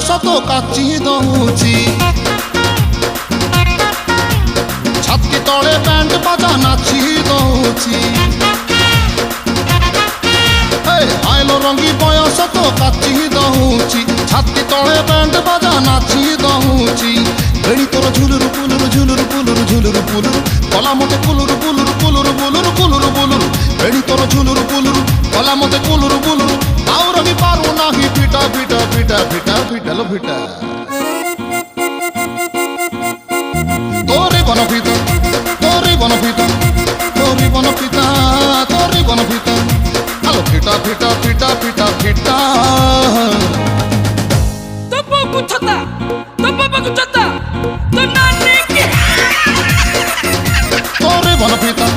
তো কাচি দউছি ছাতি তলে ব্যান্ড বাজা নাচি দউছি আইলো রঙ্গি বয়স তো কাচি দউছি ছাতি তলে ব্যান্ড বাজা নাচি দউছি বেড়ি তোর ঝুলুর পুলুর ঝুলুর পুলুর ঝুলুর পুলুর কলা মতে কুলুর পুলুর কুলুর বুলুর কুলুর বুলুর বেড়ি তোর ঝুলুর পুলুর কলা মতে কুলুর বুলুর তাও রবি পারু নাহি পিটা পিটা পিটা পিটা পিটালো পিটা তোরে বনপিতা তোরে বনপিতা তোরে বনপিতা তোরে বনপিতা আলো পিটা পিটা পিটা পিটা পিটা তো বাবু ছতা তো বাবু ছতা তো নানি কি তোরে বনপিতা